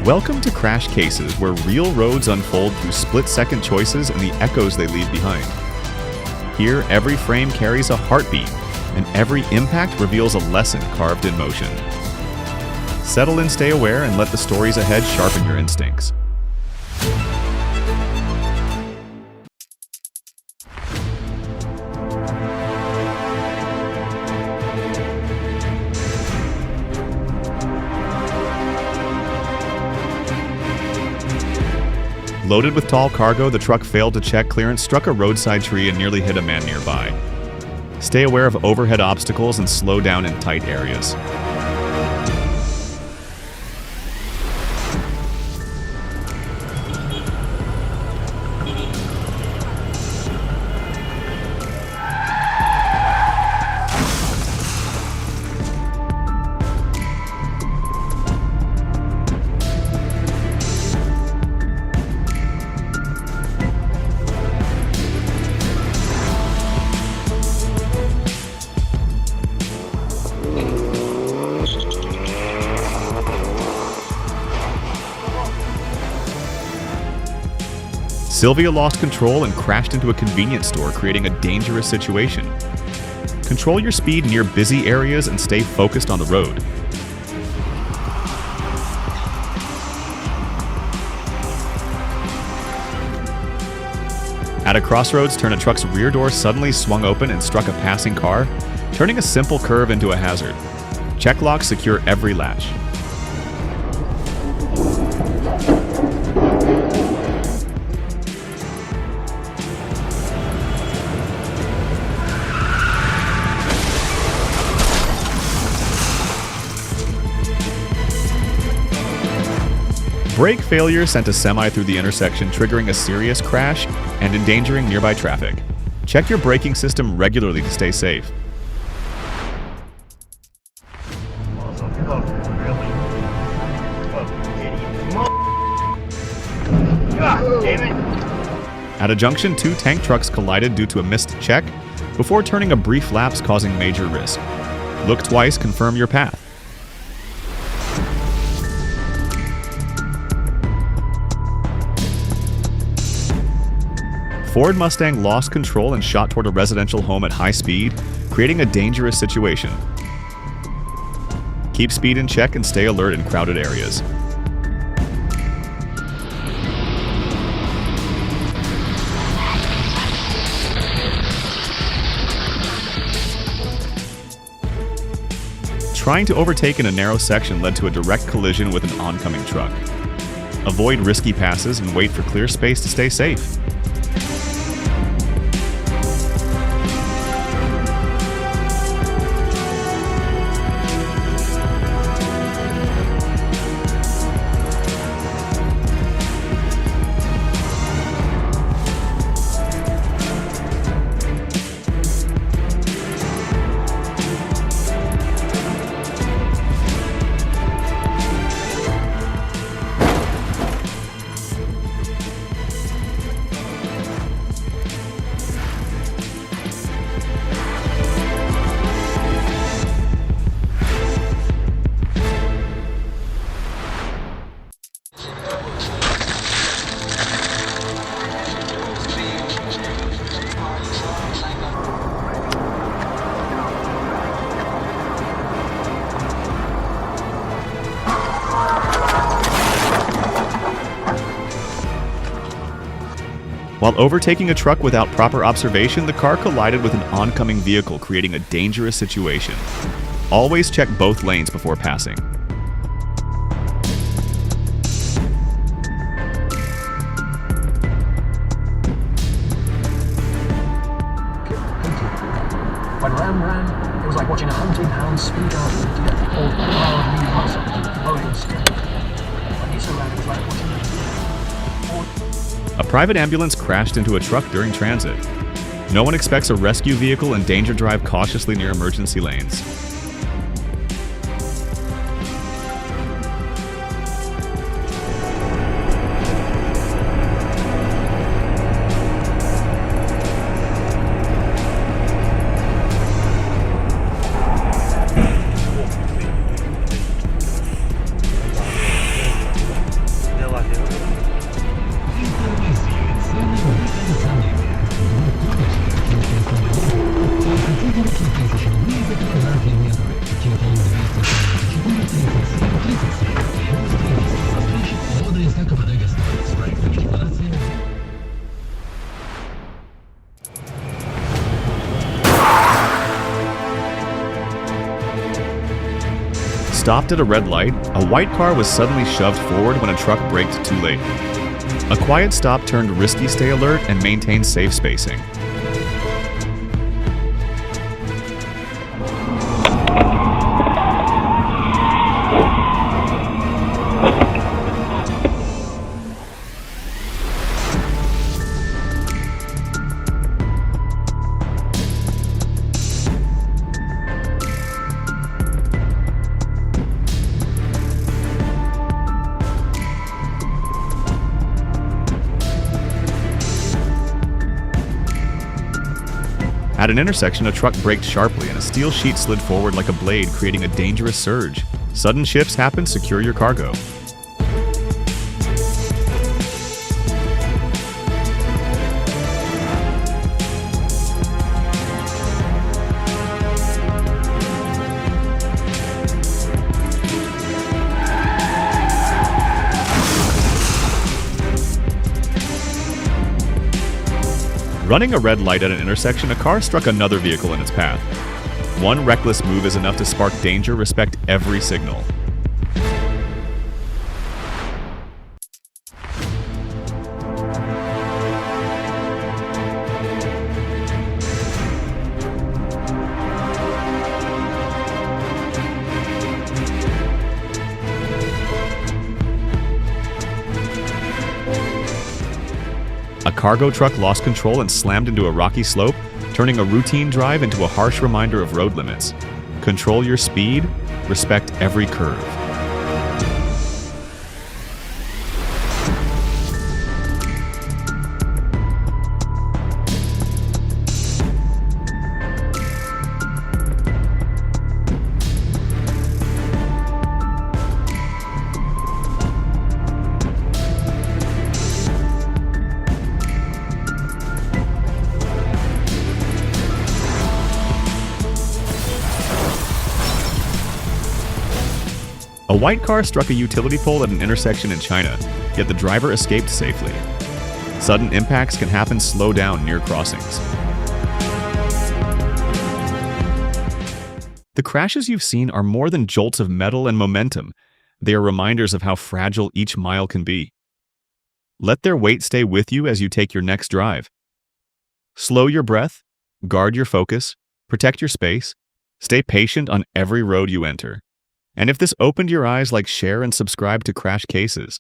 Welcome to Crash Cases, where real roads unfold through split-second choices and the echoes they leave behind. Here, every frame carries a heartbeat, and every impact reveals a lesson carved in motion. Settle in, stay aware, and let the stories ahead sharpen your instincts. Loaded with tall cargo, the truck failed to check clearance, struck a roadside tree, and nearly hit a man nearby. Stay aware of overhead obstacles and slow down in tight areas. Sylvia lost control and crashed into a convenience store, creating a dangerous situation. Control your speed near busy areas and stay focused on the road. At a crossroads, a truck's rear door suddenly swung open and struck a passing car, turning a simple curve into a hazard. Check locks secure every latch. Brake failure sent a semi through the intersection, triggering a serious crash and endangering nearby traffic. Check your braking system regularly to stay safe. At a junction, two tank trucks collided due to a missed check before turning a brief lapse, causing major risk. Look twice, confirm your path. Ford Mustang lost control and shot toward a residential home at high speed, creating a dangerous situation. Keep speed in check and stay alert in crowded areas. Trying to overtake in a narrow section led to a direct collision with an oncoming truck. Avoid risky passes and wait for clear space to stay safe. While overtaking a truck without proper observation, the car collided with an oncoming vehicle, creating a dangerous situation. Always check both lanes before passing. When Ram ran, it was like watching a hunting hound speed out of the deer or wild new muscle rolling straight. When he ran, it was like watching a deer. A private ambulance crashed into a truck during transit. No one expects a rescue vehicle, and danger drive cautiously near emergency lanes. stopped at a red light, a white car was suddenly shoved forward when a truck braked too late. A quiet stop turned risky stay alert and maintain safe spacing. At an intersection, a truck braked sharply and a steel sheet slid forward like a blade, creating a dangerous surge. Sudden shifts happen, secure your cargo. Running a red light at an intersection, a car struck another vehicle in its path. One reckless move is enough to spark danger. Respect every signal. A cargo truck lost control and slammed into a rocky slope, turning a routine drive into a harsh reminder of road limits. Control your speed, respect every curve. A white car struck a utility pole at an intersection in China, yet the driver escaped safely. Sudden impacts can happen. Slow down near crossings. The crashes you've seen are more than jolts of metal and momentum. They are reminders of how fragile each mile can be. Let their weight stay with you as you take your next drive. Slow your breath, guard your focus, protect your space, stay patient on every road you enter. And if this opened your eyes, like, share and subscribe to Crash Cases.